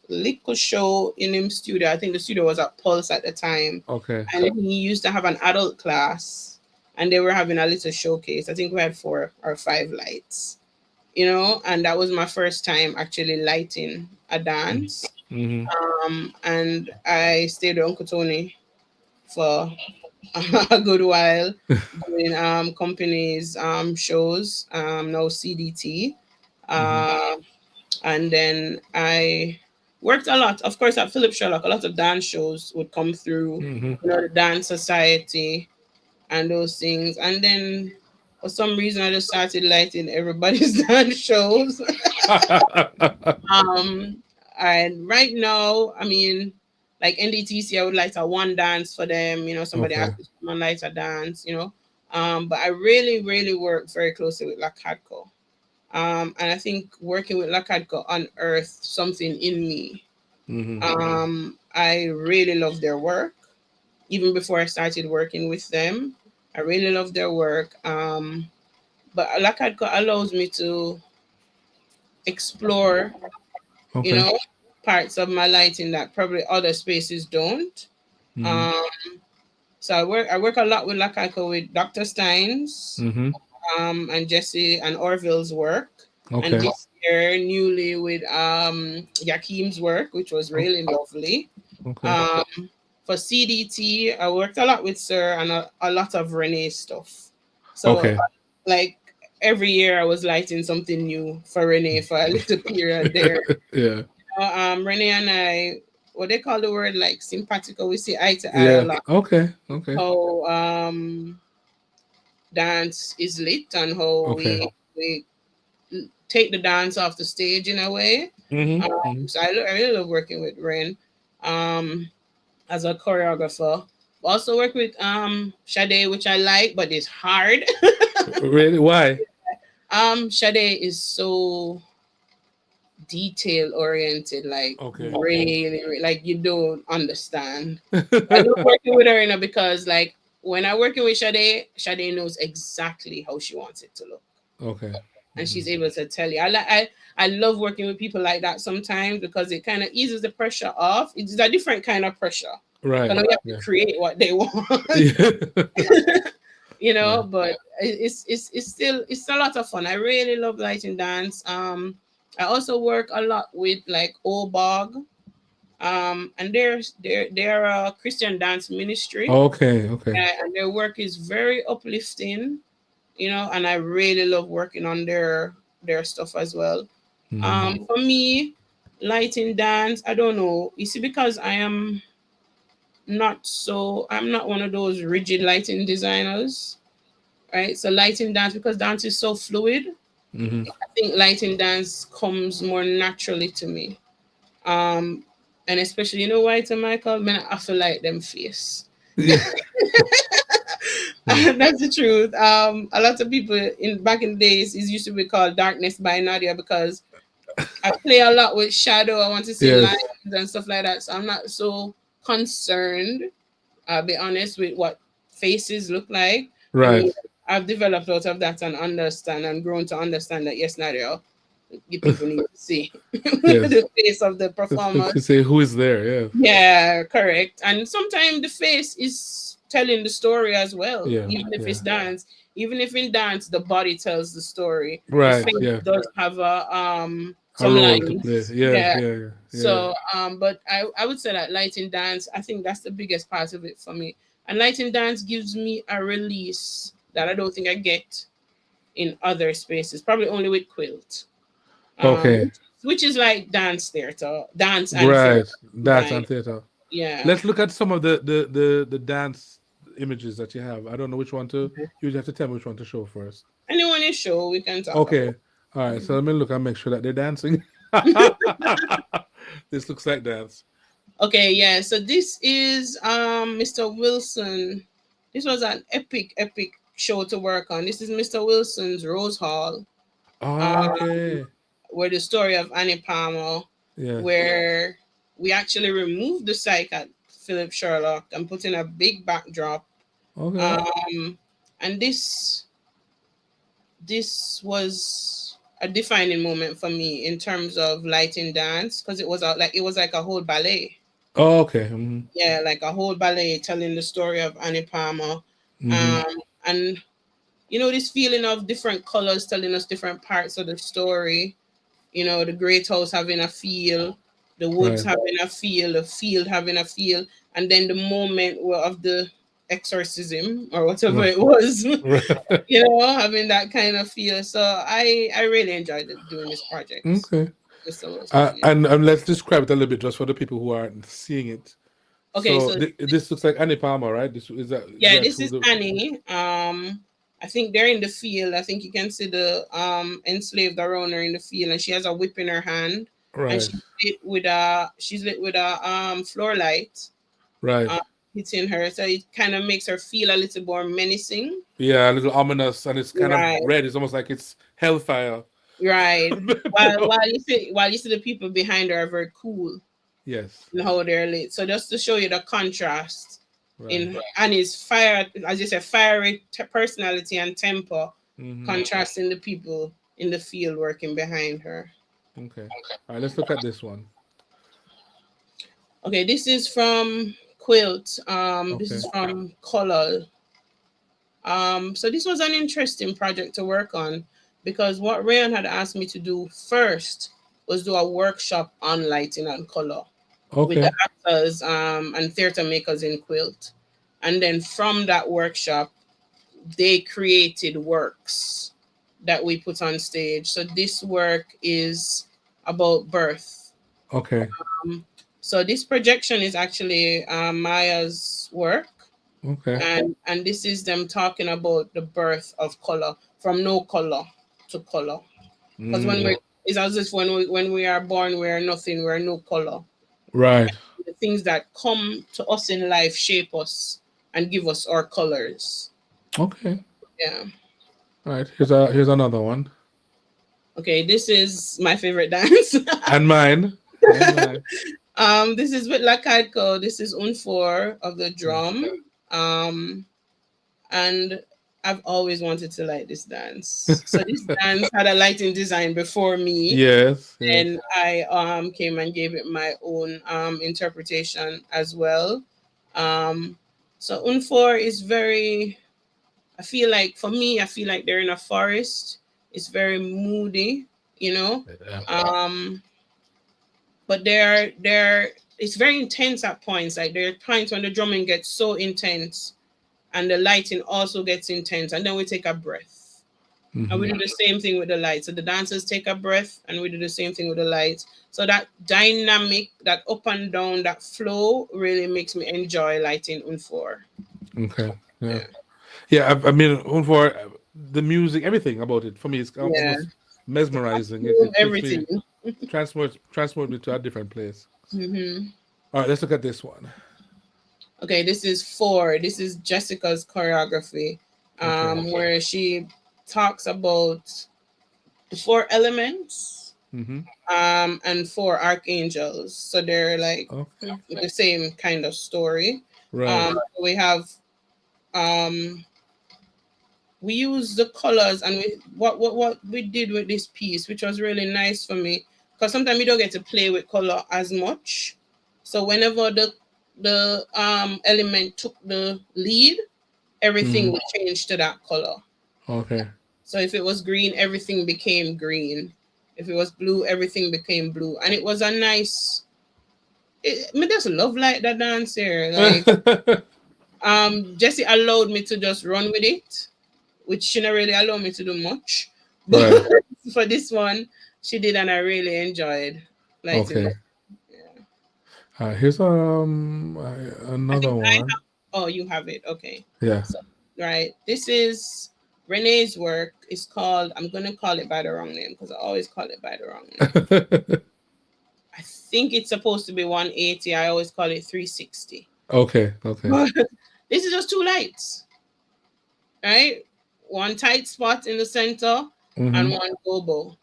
S2: little show in him studio. I think the studio was at Pulse at the time.
S1: Okay.
S2: And he used to have an adult class, and they were having a little showcase. I think we had 4 or 5 lights, and that was my first time actually lighting a dance.
S1: Mm-hmm.
S2: And I stayed with Uncle Tony for a good while doing companies shows, no CDT.
S1: Mm-hmm.
S2: And then I worked a lot, of course, at Philip Sherlock. A lot of dance shows would come through,
S1: Mm-hmm.
S2: the Dance Society and those things. And then for some reason, I just started lighting everybody's dance shows. And right now, I mean, like NDTC, I would light a one dance for them. Somebody
S1: Okay.
S2: asked me to come and light a dance. But I really, really work very closely with Lakadco. And I think working with Lakadco unearthed something in me.
S1: Mm-hmm.
S2: I really love their work. Even before I started working with them, I really love their work. But Lakadco allows me to explore, you
S1: Okay.
S2: know, parts of my lighting that probably other spaces don't.
S1: Mm-hmm.
S2: Um, so I work a lot with Lakadco, with Dr. Steins,
S1: Mm-hmm.
S2: and Jesse and Orville's work. And
S1: Okay.
S2: this year, newly with Yakim's work, which was
S1: Oh,
S2: really lovely.
S1: okay.
S2: Um, for CDT, I worked a lot with Sir and a lot of Renee stuff. So,
S1: Okay.
S2: like, every year I was lighting something new for Renee for a little period there.
S1: Yeah.
S2: Renee and I, what they call the word, like, simpatico, we see eye to eye a
S1: Yeah.
S2: lot.
S1: Okay. Okay.
S2: How dance is lit, and how
S1: Okay.
S2: we take the dance off the stage in a way.
S1: Mm-hmm. Mm-hmm.
S2: So I really love working with Ren as a choreographer. Also work with Sade, which I like, but it's hard.
S1: Really? Why?
S2: Sade is so detail oriented, like
S1: Okay.
S2: really, like you don't understand. I love working with her, because like when I'm working with Sade knows exactly how she wants it to look,
S1: Okay.
S2: and she's able to tell you. I love working with people like that sometimes, because it kind of eases the pressure off. It's a different kind of pressure.
S1: Right.
S2: Because we have
S1: Yeah.
S2: to create what they want.
S1: Yeah.
S2: But it's a lot of fun. I really love lighting dance. I also work a lot with like Obog. And they're a Christian dance ministry.
S1: Okay. Okay.
S2: And their work is very uplifting, and I really love working on their stuff as well.
S1: Mm-hmm.
S2: For me, lighting dance, I don't know. You see, because I'm not one of those rigid lighting designers, right? So lighting dance, because dance is so fluid,
S1: Mm-hmm.
S2: I think lighting dance comes more naturally to me. Um, and especially, why, to Michael, man, I feel like them face.
S1: Yeah. Yeah.
S2: That's the truth. A lot of people back in the days, it used to be called Darkness by Nadia, because I play a lot with shadow. I want to see
S1: Yes.
S2: lines and stuff like that. So I'm not so concerned, I'll be honest, with what faces look like. I
S1: Right.
S2: mean, I've developed out of that and understand and grown to understand that, yes, Nadia, you people need to see
S1: Yes.
S2: the face of the performer.
S1: To say who is there. Yeah.
S2: Yeah, correct. And sometimes the face is telling the story as well,
S1: Yeah.
S2: even if
S1: Yeah.
S2: it's dance. Even if in dance the body tells the story, the
S1: Right.
S2: face
S1: Yeah.
S2: does have a
S1: A
S2: some
S1: role to play.
S2: lines.
S1: Yeah.
S2: Yeah.
S1: Yeah. Yeah. Yeah.
S2: So but I would say that lighting dance, I think that's the biggest part of it for me. And lighting dance gives me a release that I don't think I get in other spaces, probably only with quilt.
S1: Okay.
S2: Which is like dance theater, dance and
S1: Right.
S2: theater.
S1: Dance
S2: Right.
S1: and theater.
S2: Yeah.
S1: Let's look at some of the dance images that you have. I don't know which one to. You have to tell me which one to show first.
S2: Anyone is show we can talk
S1: Okay.
S2: about.
S1: All right. So let me look and make sure that they're dancing. This looks like dance.
S2: Okay, yeah. So this is Mr. Wilson. This was an epic show to work on. This is Mr. Wilson's Rose Hall,
S1: Oh,
S2: um,
S1: okay.
S2: where the story of Annie Palmer,
S1: Yeah.
S2: where we actually removed the psych at Philip Sherlock and put in a big backdrop.
S1: Okay.
S2: Um, and this was a defining moment for me in terms of lighting dance because it was like a whole ballet.
S1: Oh, okay. Mm-hmm.
S2: Yeah, like a whole ballet telling the story of Annie Palmer.
S1: Mm-hmm.
S2: And this feeling of different colors telling us different parts of the story. The great house having a feel, the woods
S1: Right.
S2: having a feel, the field having a feel, and then the moment of the exorcism or whatever
S1: Right.
S2: it was,
S1: Right.
S2: having that kind of feel. So I really enjoyed doing this project,
S1: Okay.
S2: Mr. Wilson. Yeah.
S1: And let's describe it a little bit just for the people who aren't seeing it.
S2: Okay,
S1: So
S2: so
S1: this looks like Annie Palmer, right? This is
S2: yeah,
S1: that
S2: this
S1: who
S2: is
S1: the
S2: Annie. I think they're in the field. I think you can see the enslaved around her in the field, and she has a whip in her hand, and
S1: right,
S2: she's lit with a floor light
S1: right.
S2: uh, hitting her, so it kind of makes her feel a little more menacing.
S1: Yeah, a little ominous, and it's kind of
S2: Right,
S1: red. It's almost like it's hellfire.
S2: right. While you see the people behind her are very cool
S1: Yes,
S2: in how they're lit. So just to show you the contrast
S1: right.
S2: in Annie's fire, as you said, fiery personality and temper,
S1: Mm-hmm.
S2: contrasting the people in the field working behind her.
S1: Okay. All right. Let's look at this one.
S2: Okay, this is from Quilt. This
S1: Okay.
S2: is from Color. So this was an interesting project to work on because what Rayan had asked me to do first was do a workshop on lighting and color with the
S1: Okay.
S2: actors and theater makers in Quilt. And then from that workshop, they created works that we put on stage. So this work is about birth.
S1: Okay.
S2: Um, so this projection is actually Maya's work,
S1: Okay.
S2: and this is them talking about the birth of color from no color to color. Because
S1: Mm.
S2: it's as if when we are born, we are nothing, we are no color.
S1: Right.
S2: The things that come to us in life shape us and give us our colors.
S1: Okay.
S2: Yeah.
S1: All right. Here's another one.
S2: Okay, this is my favorite dance.
S1: And mine. And mine.
S2: This is with Lakadko. This is Un4 of the
S1: Yeah.
S2: drum. Um, and I've always wanted to light this dance. So this dance had a lighting design before me,
S1: Yes. Yes.
S2: and I came and gave it my own interpretation as well. Um, so Un4 is very. I feel like for me, I feel like they're in a forest. It's very moody, you know.
S1: Yeah.
S2: Um, but they're it's very intense at points. Like there are times when the drumming gets so intense and the lighting also gets intense, and then we take a breath. And we
S1: Mm-hmm.
S2: do the same thing with the lights. So the dancers take a breath and we do the same thing with the lights. So that dynamic, that up and down, that flow really makes me enjoy lighting Un4.
S1: Okay. Yeah.
S2: Yeah.
S1: Yeah. I mean, for the music, everything about it for me is
S2: Yeah.
S1: almost mesmerizing. It takes me
S2: Everything.
S1: transport me to a different place.
S2: Hmm.
S1: All right. Let's look at this one.
S2: Okay, this is 4. This is Jessica's choreography,
S1: Okay.
S2: where she talks about the 4 elements
S1: Mm-hmm.
S2: and 4 archangels. So they're like
S1: Okay.
S2: the same kind of story.
S1: Right.
S2: We have we use the colors and what we did with this piece, which was really nice for me, because sometimes you don't get to play with color as much. So whenever the element took the lead, everything
S1: Mm-hmm.
S2: would change to that color.
S1: Okay.
S2: So if it was green, everything became green. If it was blue, everything became blue. And it was a nice. I mean, just love like that dance here. Like Jessie allowed me to just run with it, which she never really allowed me to do much. But
S1: Right.
S2: for this one, she did, and I really enjoyed lighting.
S1: Okay.
S2: Yeah.
S1: Here's
S2: I
S1: another
S2: think
S1: one.
S2: oh, you have it. Okay.
S1: Yeah.
S2: So, right. This is Renee's work. It's called, I'm going to call it by the wrong name because I always call it by the wrong name. I think it's supposed to be 180. I always call it 360.
S1: Okay.
S2: This is just two lights, right? One tight spot in the center and one gobo.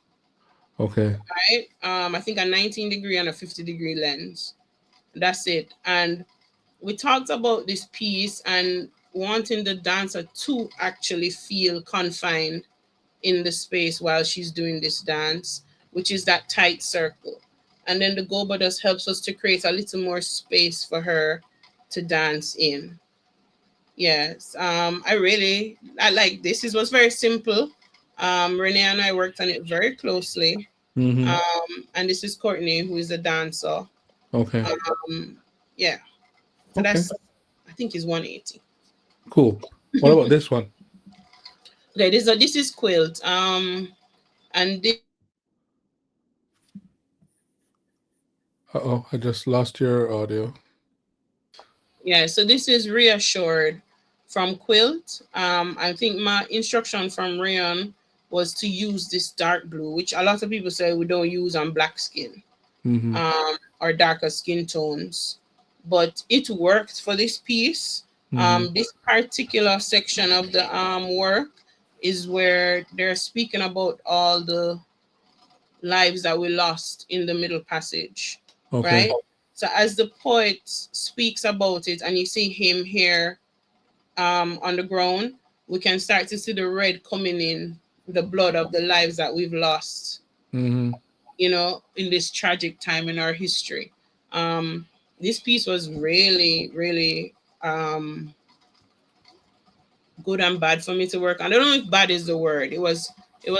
S1: Okay.
S2: Right? I think a 19-degree and a 50-degree lens. That's it. And we talked about this piece and wanting the dancer to actually feel confined in the space while she's doing this dance, which is that tight circle. And then the gobo just helps us to create a little more space for her to dance in. Yes, I like this. It was very simple. Renee and I worked on it very closely. And this is Courtney, who is a dancer.
S1: Okay.
S2: Yeah. So that's, I think, is 180.
S1: Cool. What about this one?
S2: Okay, this is quilt. And this.
S1: I just lost your audio.
S2: Yeah, so this is Reassured from Quilt. I think my instruction from Rayon was to use this dark blue, which a lot of people say we don't use on black skin or darker skin tones. But it worked for this piece. This particular section of the work is where they're speaking about all the lives that we lost in the middle passage, right? So as the poet speaks about it and you see him here on the ground, we can start to see the red coming in, the blood of the lives that we've lost, you know, in this tragic time in our history. This piece was really, really good and bad for me to work on. I don't know if bad is the word. It was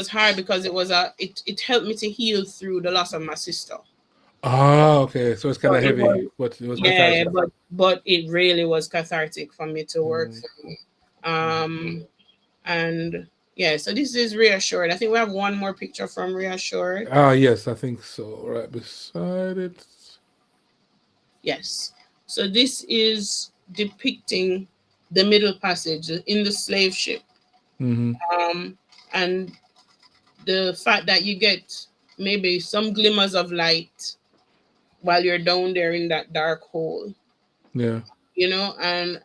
S2: hard because it helped me to heal through the loss of my sister.
S1: Oh, okay. So it's kind of heavy, but it was cathartic.
S2: but it really was cathartic for me to work through. And yeah, so this is Reassured. I think we have one more picture from Reassured.
S1: Yes, I think so. Right beside it.
S2: Yes. So this is depicting the middle passage in the slave ship. And the fact that you get maybe some glimmers of light while you're down there in that dark hole.
S1: Yeah.
S2: You know, and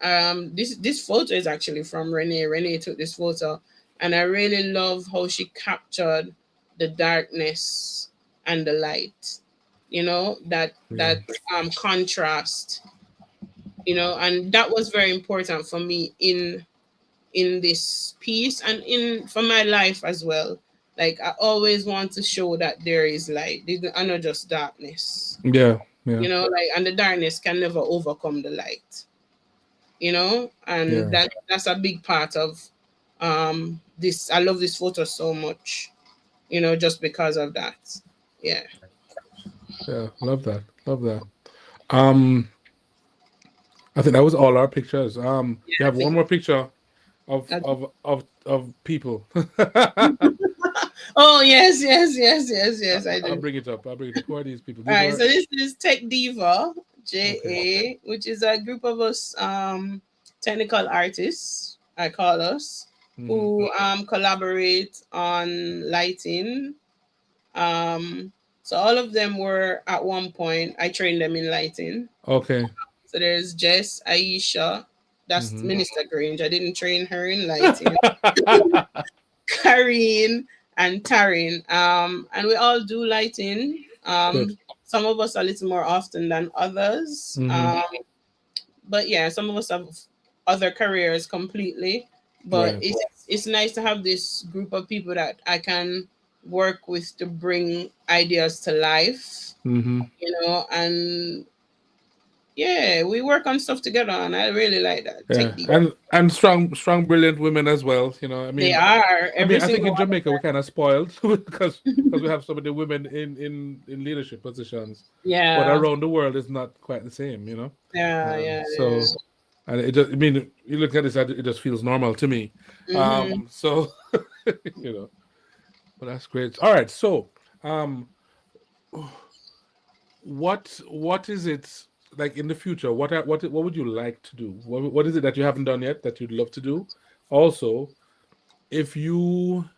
S2: this photo is actually from Renee. Renee took this photo, and I really love how she captured the darkness and the light. You know, that contrast. You know, and that was very important for me in this piece and for my life as well. Like, I always want to show that there is light and not just darkness.
S1: Yeah.
S2: You know, like, and the darkness can never overcome the light. You know, and that's a big part of this. I love this photo so much, you know, just because of that. Yeah.
S1: Yeah, love that. I think that was all our pictures. You have one more picture of people.
S2: Oh yes, I do.
S1: I'll bring it up. Who are these people?
S2: All right, so this is Tech Diva JA, which is a group of us technical artists, I call us, who collaborate on lighting. So all of them were at one point, I trained them in lighting.
S1: Okay.
S2: So there's Jess, Aisha, that's Minister Grange. I didn't train her in lighting. Karine and Taryn. And we all do lighting. Some of us a little more often than others. But yeah, some of us have other careers completely. But it's nice to have this group of people that I can work with to bring ideas to life. You know, and yeah, we work on stuff together, and I really like that.
S1: Yeah. And strong, brilliant women as well. You know, I mean,
S2: they are.
S1: I think in Jamaica we're kind of spoiled because we have some of the women in leadership positions.
S2: Yeah.
S1: But around the world, it's not quite the same. You know.
S2: Yeah.
S1: So, and it just, I mean, you look at this, it just feels normal to me. So, you know, but that's great. All right, so, what is it? Like in the future, what would you like to do? What is it that you haven't done yet that you'd love to do? Also, if you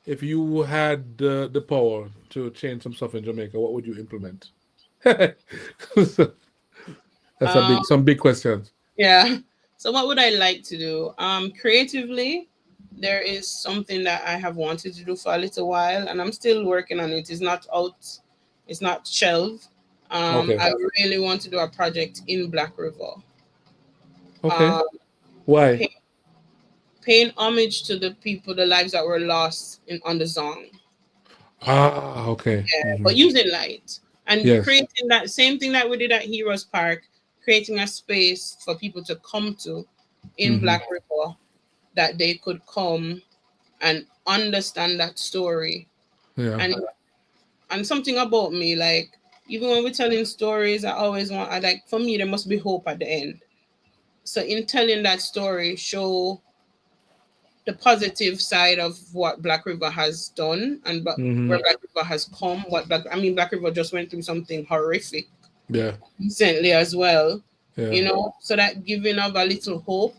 S1: had the power to change some stuff in Jamaica, what would you implement? So, that's
S2: Um,
S1: some big questions.
S2: yeah. So what would I like to do? Creatively, there is something that I have wanted to do for a little while, and I'm still working on it. It's not out. It's not shelved.
S1: Okay.
S2: I really want to do a project in Black River.
S1: Okay.
S2: Um,
S1: Why?
S2: pay, paying homage to the people, the lives that were lost on the song.
S1: Ah, okay.
S2: Yeah, but using light and
S1: Yes.
S2: creating that same thing that we did at Heroes Park, creating a space for people to come to in
S1: Hmm.
S2: Black River that they could come and understand that story.
S1: Yeah.
S2: And something about me, like even when we're telling stories, I always want, I like, for me there must be hope at the end. So in telling that story, show the positive side of what Black River has done and
S1: Hmm.
S2: where Black River has come. Black River just went through something horrific
S1: Yeah.
S2: recently as well.
S1: Yeah.
S2: So that giving of a little hope,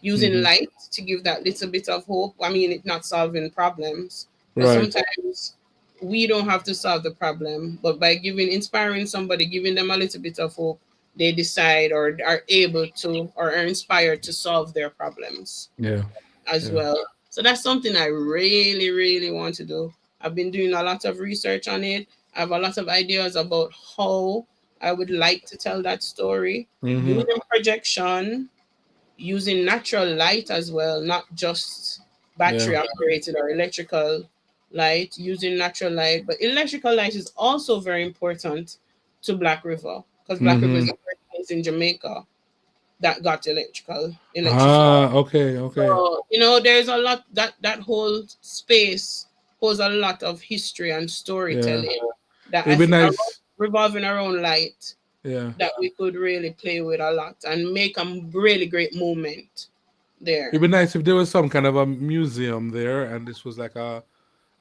S2: using
S1: Hmm.
S2: light to give that little bit of hope. I mean, it's not solving problems, but
S1: Right.
S2: sometimes we don't have to solve the problem, but by inspiring somebody, giving them a little bit of hope, they decide or are able to or are inspired to solve their problems
S1: Yeah.
S2: as
S1: Yeah.
S2: well. So that's something I really, really want to do. I've been doing a lot of research on it. I have a lot of ideas about how I would like to tell that story
S1: Hmm.
S2: using projection, using natural light as well, not just
S1: Yeah.
S2: battery operated or electrical light, using natural light. But electrical light is also very important to Black River because Black River is
S1: Hmm.
S2: the first place in Jamaica that got electricity.
S1: Ah, okay. Okay.
S2: So, there's a lot that whole space holds a lot of history and
S1: Yeah.
S2: storytelling that I
S1: It'd be
S2: think are
S1: nice.
S2: revolving around light
S1: Yeah.
S2: that we could really play with a lot and make a really great moment
S1: It'd
S2: there.
S1: be nice if there was some kind of a museum there and this was like a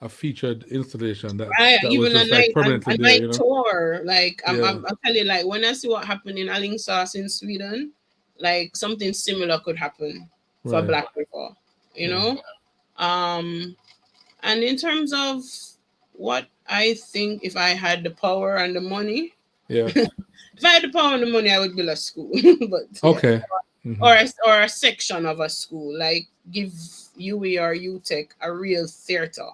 S1: featured installation
S2: Right,
S1: that was
S2: even
S1: just like
S2: a
S1: permanently there,
S2: night tour. Like
S1: Yeah.
S2: I'll tell you, like when I see what happened in Alingsås in Sweden, like something similar could happen for
S1: Right.
S2: Black River. You
S1: Yeah.
S2: know, um, And in terms of what I think, if I had the power and the money,
S1: Yeah.
S2: if I had the power and the money, I would build a school. But yeah,
S1: Okay. Hmm.
S2: or a section of a school, like give UE or UTech a real theater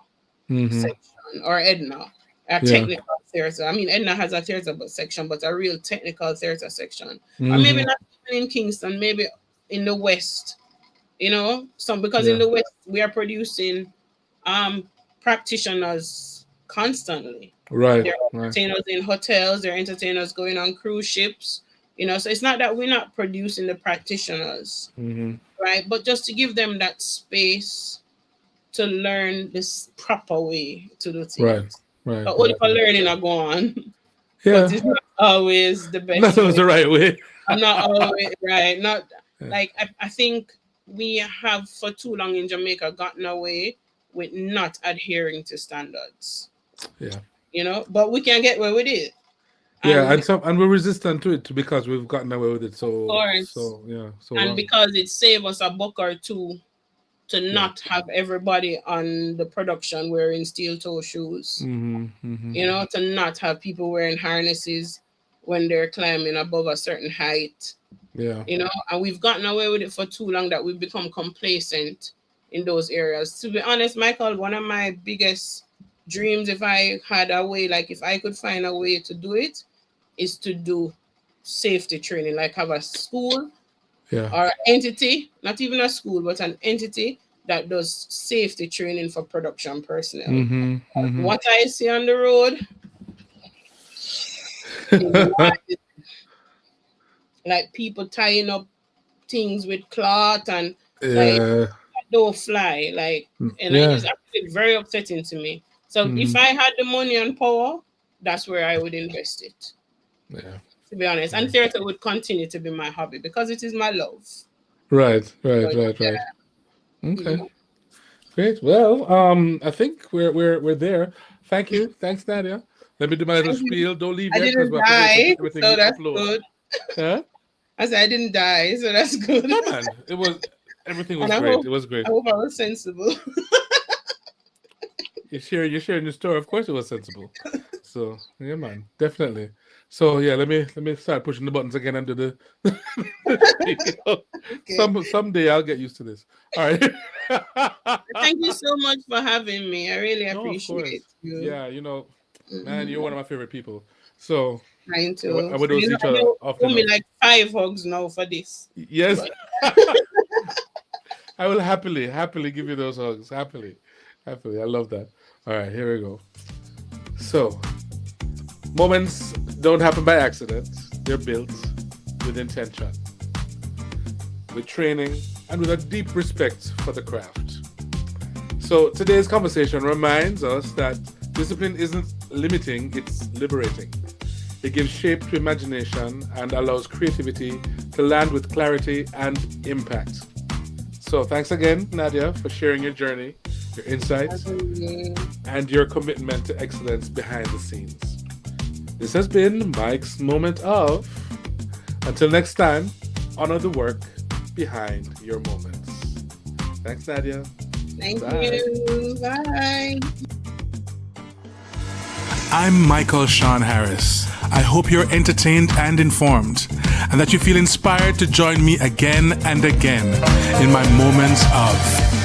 S1: Hmm.
S2: section, or Edna a
S1: Yeah.
S2: technical theater. I mean, Edna has a theater but section, but a real technical theater section, or maybe
S1: Hmm.
S2: not even in Kingston, maybe in the West. Some because in
S1: Yeah.
S2: the West we are producing um practitioners constantly.
S1: Right.
S2: There are
S1: Right.
S2: entertainers in hotels, there are entertainers going on cruise ships, so it's not that we're not producing the practitioners,
S1: Hmm.
S2: right? But just to give them that space to learn this proper way to do
S1: Right.
S2: things.
S1: Right.
S2: But what if
S1: Right.
S2: I
S1: Right.
S2: learning I go on, but
S1: Yeah.
S2: it's not always the
S1: That
S2: best
S1: was
S2: way.
S1: the right way.
S2: I'm not always right. Not
S1: Yeah.
S2: like I think we have for too long in Jamaica gotten away with not adhering to standards.
S1: Yeah.
S2: But we can get away with it.
S1: Yeah.
S2: And
S1: And we're resistant to it because we've gotten away with it
S2: of course,
S1: so
S2: and
S1: long.
S2: because it saves us a buck or two to
S1: Yeah.
S2: not have everybody on the production wearing steel toe shoes,
S1: Hmm. Hmm.
S2: to not have people wearing harnesses when they're climbing above a certain height,
S1: Yeah.
S2: and we've gotten away with it for too long that we've become complacent in those areas. To be honest, Michael, one of my biggest dreams, if I had a way, like if I could find a way to do it, is to do safety training, like have a school
S1: Yeah.
S2: or entity, not even a school, but an entity that does safety training for production personnel.
S1: Hmm. Hmm.
S2: What I see on the road is wild. Like people tying up things with cloth and like
S1: Yeah.
S2: don't fly. Like, and it
S1: Yeah.
S2: is actually very upsetting to me. So if
S1: Hmm.
S2: I had the money and power, that's where I would invest it.
S1: Yeah.
S2: To be honest, and theater would continue to be my hobby because it is my love.
S1: Right. Right.
S2: But
S1: Right.
S2: yeah,
S1: Right. Okay.
S2: mhm.
S1: Great. Well, I think we're there. Thank you. Thanks, Nadia. Let me do my little
S2: Thank you.
S1: spiel. Don't leave
S2: I
S1: yet because
S2: didn't
S1: we have to wait for
S2: die,
S1: everything
S2: so
S1: to
S2: that's
S1: upload.
S2: good.
S1: Huh?
S2: I said I didn't die, so that's good.
S1: No, man. Everything
S2: And
S1: was
S2: I
S1: great.
S2: hope
S1: It was
S2: I
S1: great.
S2: hope I was sensible.
S1: You're sharing your story. Of course, it was sensible. So yeah, man, definitely. So yeah, let me start pushing the buttons again and do the.
S2: Okay.
S1: Someday I'll get used to this. All right.
S2: Thank you so much for having me. I really
S1: No, of
S2: appreciate
S1: course.
S2: you.
S1: Yeah, man, you're one of my favorite people. So
S2: Trying
S1: I
S2: to.
S1: would
S2: You
S1: see
S2: know,
S1: each other
S2: you
S1: often
S2: owe me
S1: enough.
S2: like 5 hugs now for this.
S1: Yes.
S2: But
S1: I will happily give you those hugs. Happily. I love that. All right, here we go. So, moments don't happen by accident. They're built with intention, with training, and with a deep respect for the craft. So, today's conversation reminds us that discipline isn't limiting, it's liberating. It gives shape to imagination and allows creativity to land with clarity and impact. So thanks again, Nadia, for sharing your journey, your insights, and your commitment to excellence behind the scenes. This has been Mike's Moment of. Until next time, honor the work behind your moments. Thanks, Nadia.
S2: thank you. Bye.
S1: I'm Michael Sean Harris. I hope you're entertained and informed, and that you feel inspired to join me again and again in my moments of.